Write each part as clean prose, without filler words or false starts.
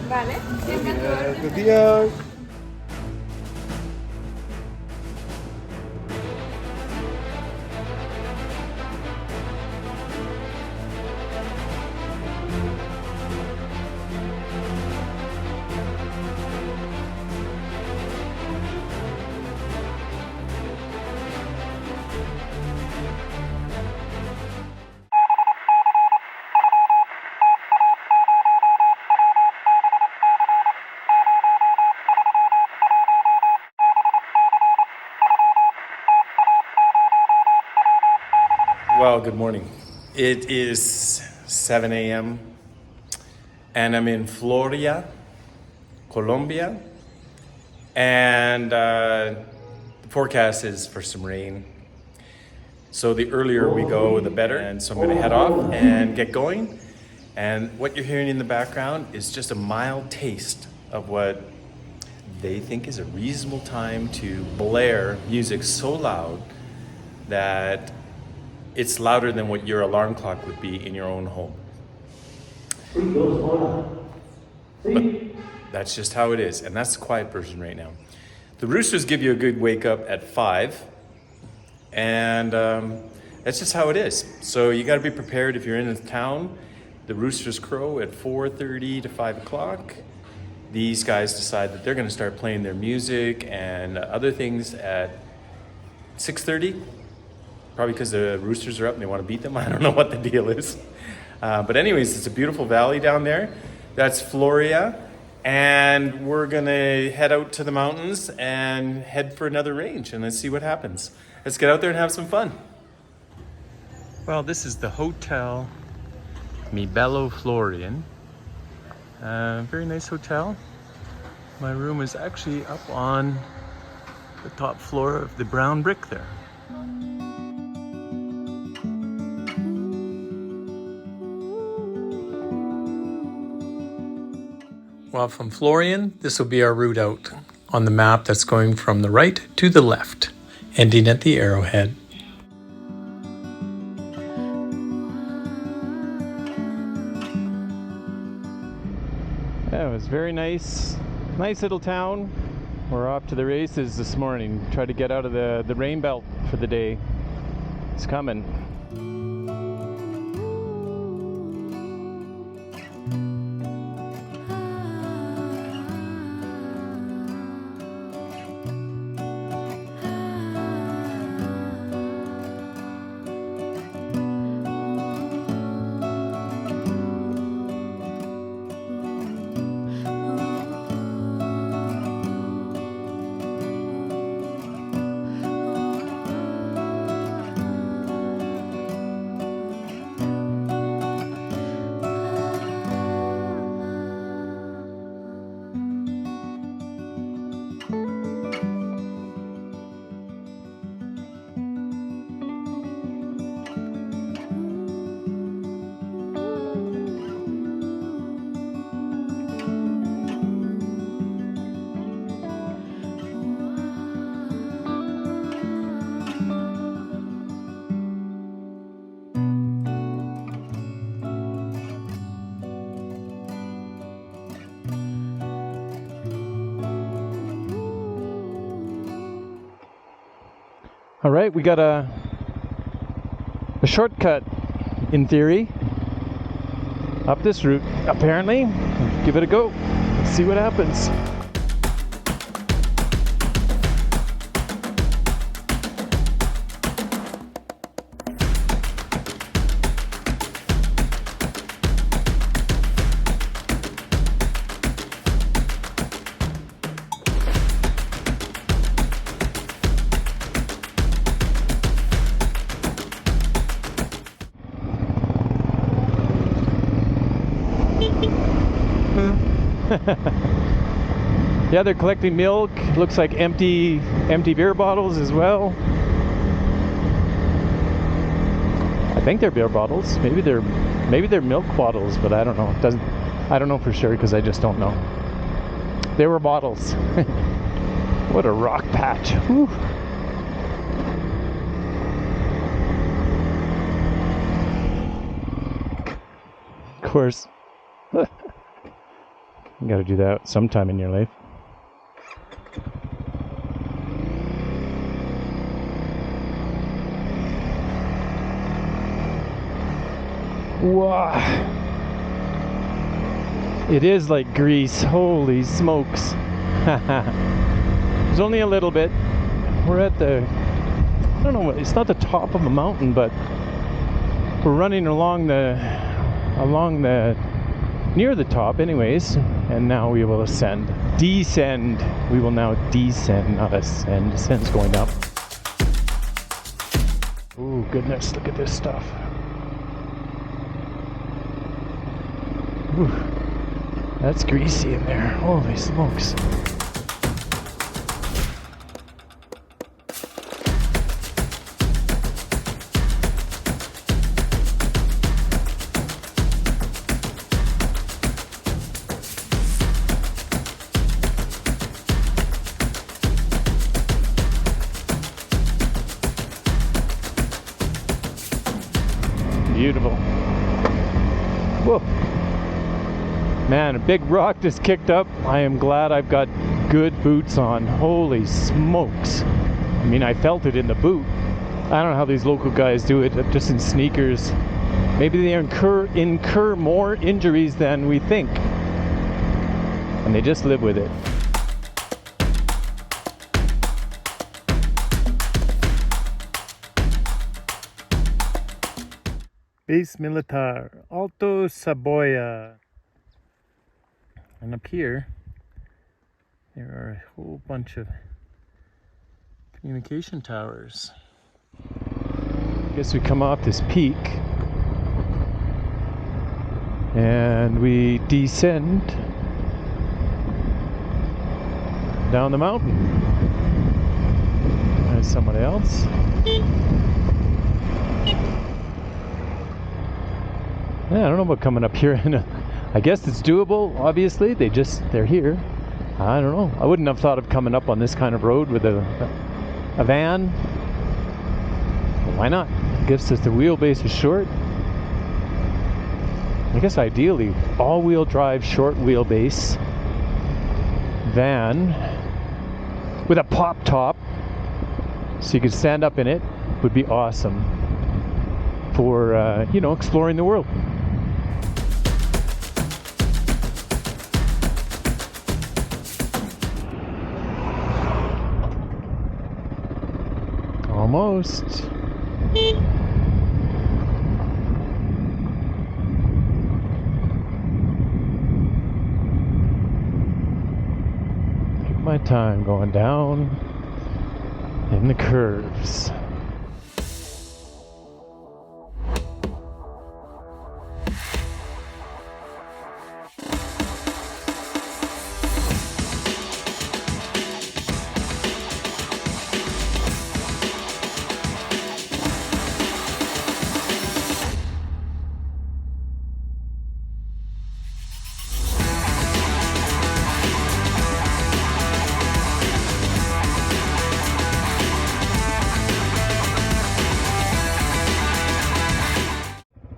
Vale, siempre a tu orden. Good días. Well, good morning. It is 7 a.m. and I'm in Florián, Colombia, and the forecast is for some rain. So the earlier we go, the better. And so I'm going to head off and get going. And what you're hearing in the background is just a mild taste of what they think is a reasonable time to blare music so loud that it's louder than what your alarm clock would be in your own home. But that's just how it is, and that's the quiet version right now. The roosters give you a good wake up at 5, and that's just how it is. So you got to be prepared if you're in a town. The roosters crow at 4:30 to 5 o'clock. These guys decide that they're going to start playing their music and other things at 6:30. Probably because the roosters are up and they want to beat them. I don't know what the deal is. But anyways, it's a beautiful valley down there. That's Florián. And we're going to head out to the mountains and head for another range. And let's see what happens. Let's get out there and have some fun. Well, this is the Hotel Mi Bello Florián. Very nice hotel. My room is actually up on the top floor of the brown brick there. Well, from Florián, this will be our route out on the map that's going from the right to the left, ending at the arrowhead. Yeah, it was very nice. Nice little town. We're off to the races this morning. Try to get out of the rain belt for the day. It's coming. All right, we got a shortcut, in theory, up this route, apparently. Give it a go. Let's see what happens. Yeah, they're collecting milk. Looks like empty beer bottles as well. I think they're beer bottles. Maybe they're milk bottles, but I don't know. I don't know for sure because I just don't know. They were bottles. What a rock patch. Whew. Of course. You gotta do that sometime in your life. Wow. It is like grease. Holy smokes. There's only a little bit. We're at the, I don't know, it's not the top of a mountain, but we're running along the near the top anyways, and now we will ascend. Descend. We will now descend, not ascend. Ascend's going up. Oh goodness, look at this stuff. Ooh, that's greasy in there. Holy smokes. Beautiful. Whoa. Man, a big rock just kicked up. I am glad I've got good boots on. Holy smokes. I mean, I felt it in the boot. I don't know how these local guys do it, just in sneakers. Maybe they incur more injuries than we think. And they just live with it. Base Militar, Alto Saboya. And up here, there are a whole bunch of communication towers. I guess we come off this peak and we descend down the mountain. There's someone else. Yeah, I don't know about coming up here. I guess it's doable, obviously. They're here. I don't know. I wouldn't have thought of coming up on this kind of road with a van. Well, why not? I guess the wheelbase is short. I guess ideally, all-wheel drive, short wheelbase van with a pop top so you could stand up in it would be awesome for, exploring the world. Almost. Take my time going down in the curves.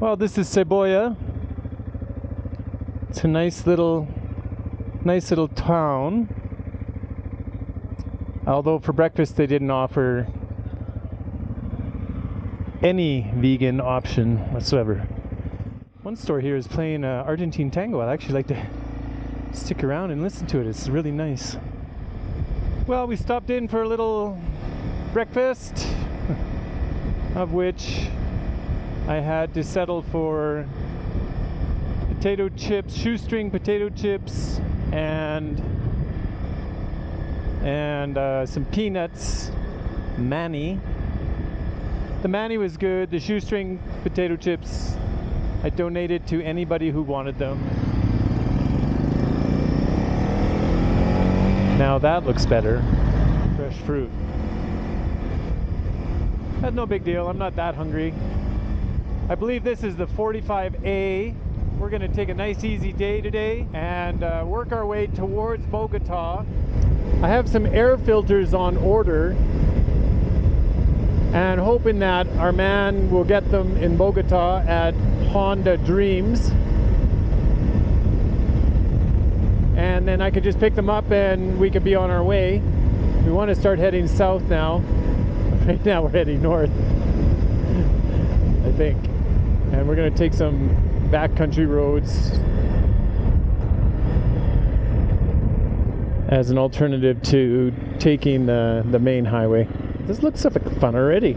Well, this is Saboya. It's a nice little town. Although for breakfast they didn't offer any vegan option whatsoever. One store here is playing Argentine tango. I'd actually like to stick around and listen to it. It's really nice. Well, we stopped in for a little breakfast, of which I had to settle for potato chips, shoestring potato chips, and some peanuts, mani. The mani was good. The shoestring potato chips, I donated to anybody who wanted them. Now that looks better. Fresh fruit. That's no big deal. I'm not that hungry. I believe this is the 45A. We're going to take a nice easy day today and work our way towards Bogota. I have some air filters on order and hoping that our man will get them in Bogota at Honda Dreams. then I could just pick them up and we could be on our way. We want to start heading south now. Right now we're heading north, I think. And we're going to take some backcountry roads as an alternative to taking the main highway. This looks like fun already.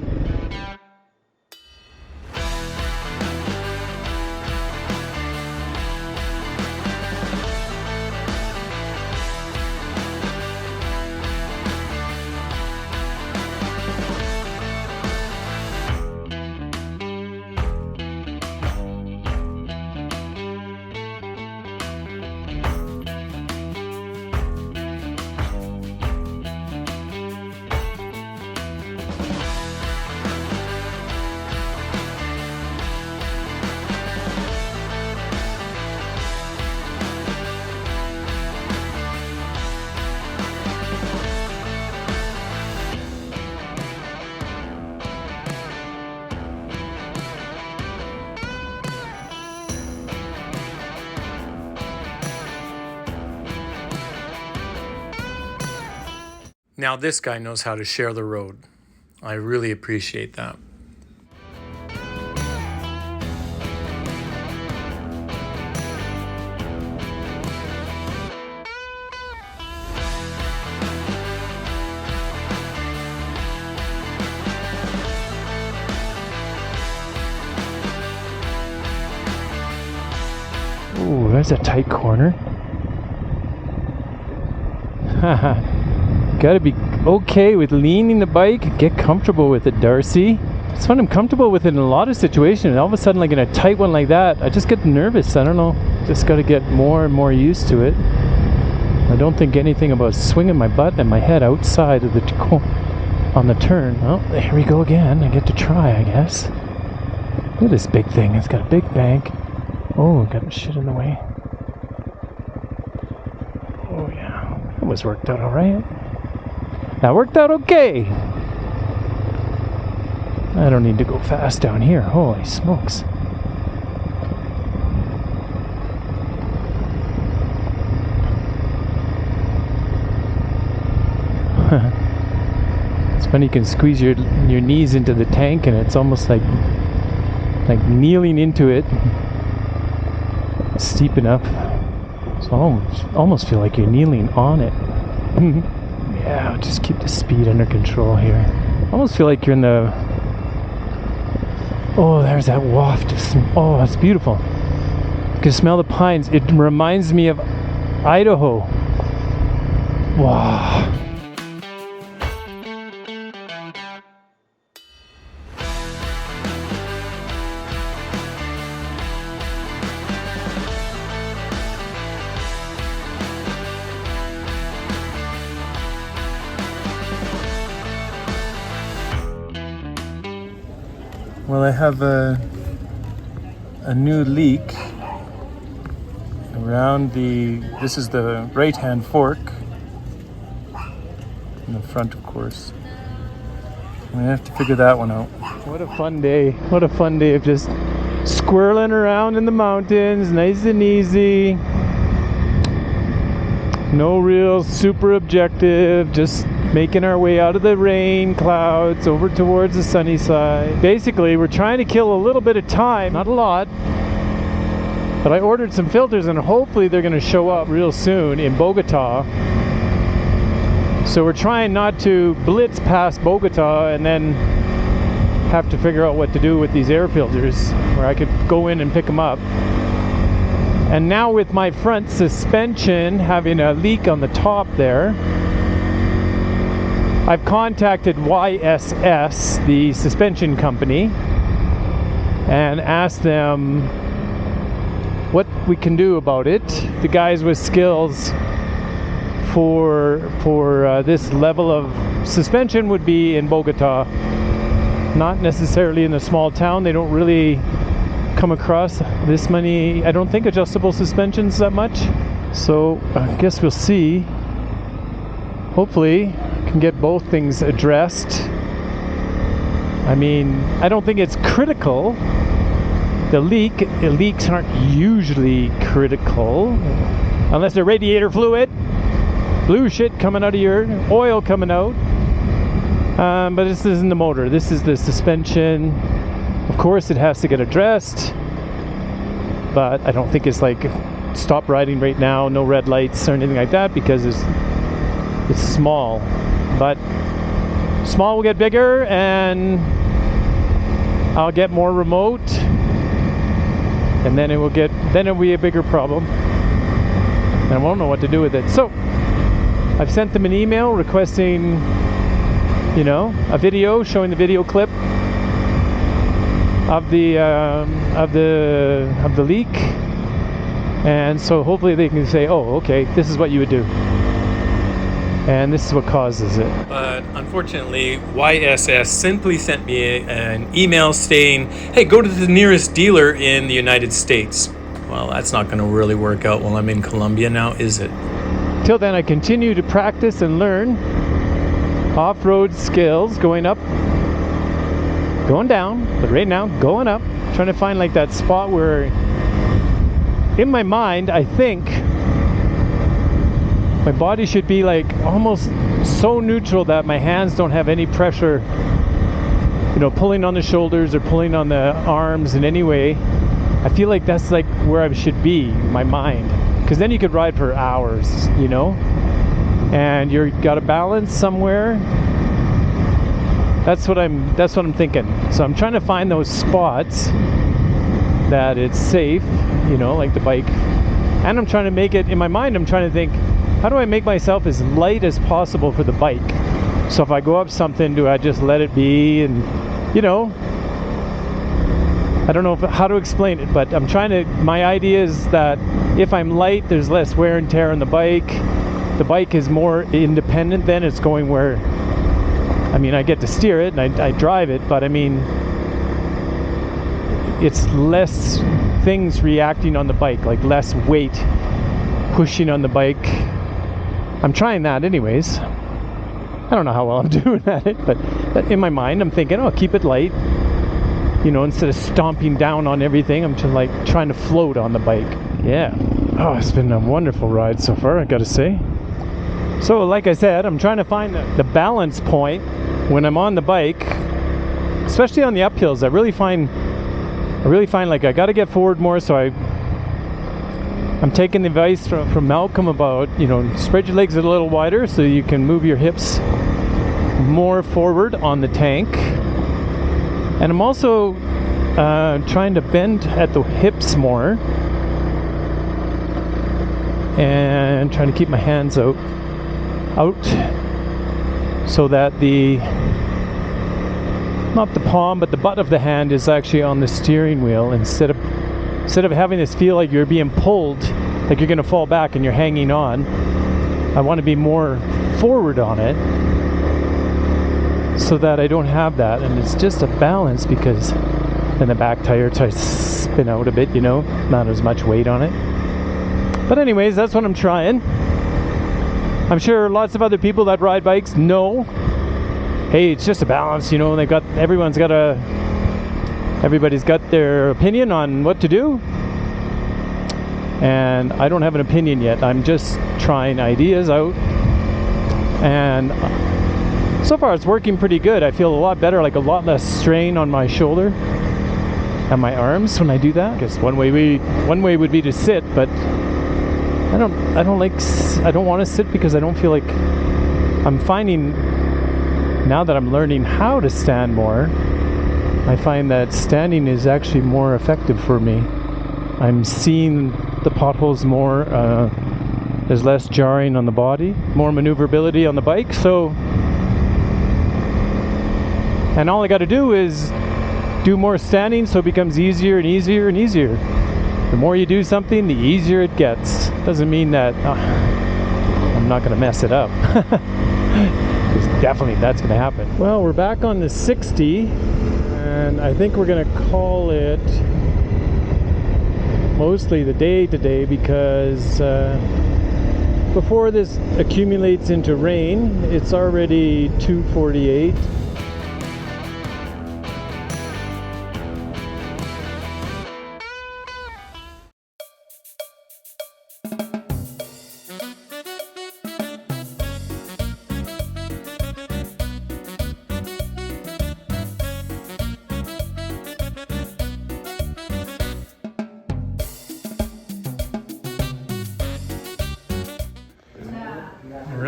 Now this guy knows how to share the road. I really appreciate that. Ooh, there's a tight corner. Haha. Gotta be okay with leaning the bike, get comfortable with it, Darcy. I just find I'm comfortable with it in a lot of situations. All of a sudden, like in a tight one like that, I just get nervous. I don't know. Just gotta get more and more used to it. I don't think anything about swinging my butt and my head outside of the on the turn. Well, here we go again. I get to try, I guess. Look at this big thing. It's got a big bank. Oh, got shit in the way. Oh yeah, that was worked out all right. That worked out okay. I don't need to go fast down here. Holy smokes. It's funny, you can squeeze your knees into the tank and it's almost like kneeling into it. It's steep enough. So I almost feel like you're kneeling on it. Yeah, just keep the speed under control here. Almost feel like you're in the... Oh, there's that waft of... Oh, it's beautiful. You can smell the pines. It reminds me of Idaho. Wow. Well, I have a new leak around this is the right-hand fork in the front, of course. I'm gonna have to figure that one out. What a fun day. What a fun day of just squirreling around in the mountains, nice and easy. No real super objective, just making our way out of the rain clouds over towards the sunny side. Basically, we're trying to kill a little bit of time, not a lot, but I ordered some filters and hopefully they're going to show up real soon in Bogota. So we're trying not to blitz past Bogota and then have to figure out what to do with these air filters, where I could go in and pick them up. And now with my front suspension having a leak on the top there, I've contacted YSS, the suspension company, and asked them what we can do about it. The guys with skills for this level of suspension would be in Bogota, not necessarily in a small town. They don't really come across this many, I don't think, adjustable suspensions that much. So I guess we'll see. Hopefully can get both things addressed. I mean, I don't think it's critical. The leaks aren't usually critical. unless they're radiator fluid, blue shit coming out of your oil coming out. But this isn't the motor, this is the suspension. Of course it has to get addressed, but I don't think it's like stop riding right now, no red lights or anything like that, because it's small. But small will get bigger, and I'll get more remote, and then it will be a bigger problem, and I won't know what to do with it. So I've sent them an email requesting, you know, a video showing the video clip of the leak, and so hopefully they can say, oh, okay, this is what you would do, and this is what causes it. But unfortunately, YSS simply sent me an email saying, hey, go to the nearest dealer in the United States. Well, that's not going to really work out while I'm in Colombia now, is it? Till then, I continue to practice and learn off-road skills, going up, going down, but right now going up, trying to find like that spot where in my mind I think my body should be like almost so neutral that my hands don't have any pressure, you know, pulling on the shoulders or pulling on the arms in any way. I feel like that's like where I should be, my mind, because then you could ride for hours, you know, and you've got to balance somewhere. That's what I'm thinking. So I'm trying to find those spots that it's safe, you know, like the bike, and I'm trying to make it, in my mind I'm trying to think, how do I make myself as light as possible for the bike? So if I go up something, do I just let it be? And you know, I don't know how to explain it, but I'm trying to, my idea is that if I'm light, there's less wear and tear on the bike. The bike is more independent then, it's going where, I mean, I get to steer it and I drive it, but I mean, it's less things reacting on the bike, like less weight pushing on the bike. I'm trying that anyways. I don't know how well I'm doing at it, but in my mind I'm thinking, oh, keep it light. You know, instead of stomping down on everything, I'm just like trying to float on the bike. Yeah. Oh, it's been a wonderful ride so far, I gotta say. So like I said, I'm trying to find the balance point when I'm on the bike, especially on the uphills. I really find like I gotta get forward more, so I'm taking the advice from Malcolm about, you know, spread your legs a little wider so you can move your hips more forward on the tank. And I'm also trying to bend at the hips more and trying to keep my hands out so that not the palm but the butt of the hand is actually on the steering wheel, instead of having this feel like you're being pulled, like you're gonna fall back and you're hanging on. I want to be more forward on it so that I don't have that, and it's just a balance, because then the back tire tries to spin out a bit, you know, not as much weight on it. But anyways, that's what I'm trying. I'm sure lots of other people that ride bikes know, hey, it's just a balance, you know, everybody's got their opinion on what to do, and I don't have an opinion yet. I'm just trying ideas out, and so far it's working pretty good. I feel a lot better, like a lot less strain on my shoulder and my arms when I do that. I guess one way would be to sit, but I don't want to sit, because I don't feel like, I'm finding now that I'm learning how to stand more, I find that standing is actually more effective for me. I'm seeing the potholes more, there's less jarring on the body, more maneuverability on the bike, so, and all I got to do is do more standing, so it becomes easier and easier and easier. The more you do something, the easier it gets. Doesn't mean that I'm not going to mess it up. Because definitely that's going to happen. Well, we're back on the 60, and I think we're going to call it mostly the day today, because before this accumulates into rain, it's already 2:48.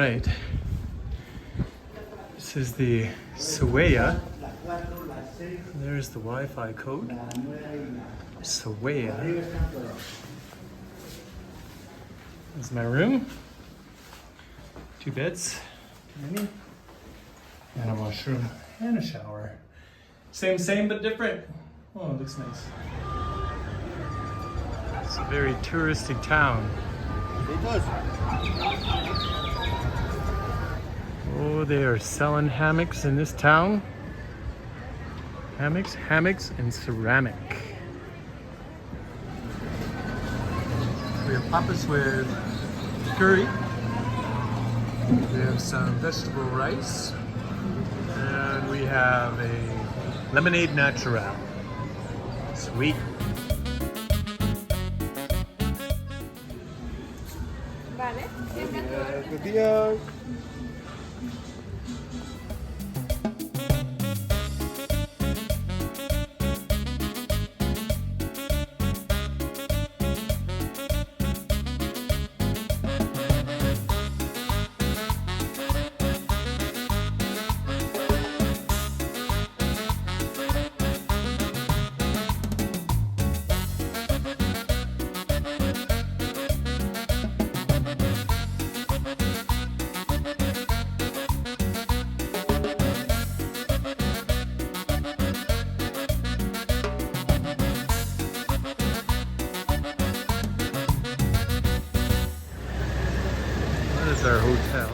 right. This is the Ushuaia. There's the Wi-Fi code. Ushuaia. This is my room. 2 beds, and a washroom and a shower. Same, but different. Oh, it looks nice. It's a very touristy town. Oh, they are selling hammocks in this town. Hammocks, and ceramic. We have papas with curry. We have some vegetable rice. And we have a lemonade natural. Sweet. Vale, Good días. That is our hotel.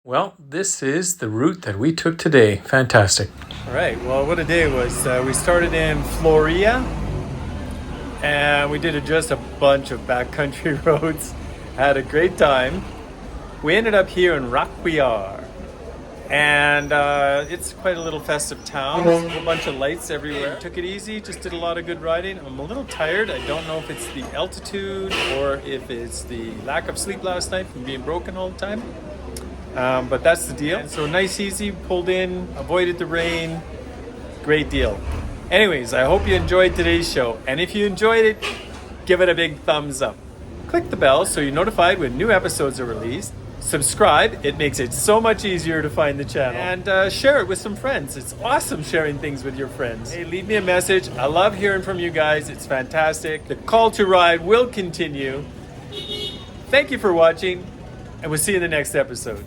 Well, this is the route that we took today. Fantastic. All right, well, what a day it was. We started in Florián, and we did just a bunch of backcountry roads. Had a great time. We ended up here in Raquira, and it's quite a little festive town. There's a whole bunch of lights everywhere. Took it easy, just did a lot of good riding. I'm a little tired. I don't know if it's the altitude or if it's the lack of sleep last night from being broken all the time. But that's the deal. So nice, easy, pulled in, avoided the rain. Great deal. Anyways, I hope you enjoyed today's show. And if you enjoyed it, give it a big thumbs up. Click the bell so you're notified when new episodes are released. Subscribe. It makes it so much easier to find the channel. And share it with some friends. It's awesome sharing things with your friends. Hey, leave me a message. I love hearing from you guys. It's fantastic. The call to ride will continue. Thank you for watching, and we'll see you in the next episode.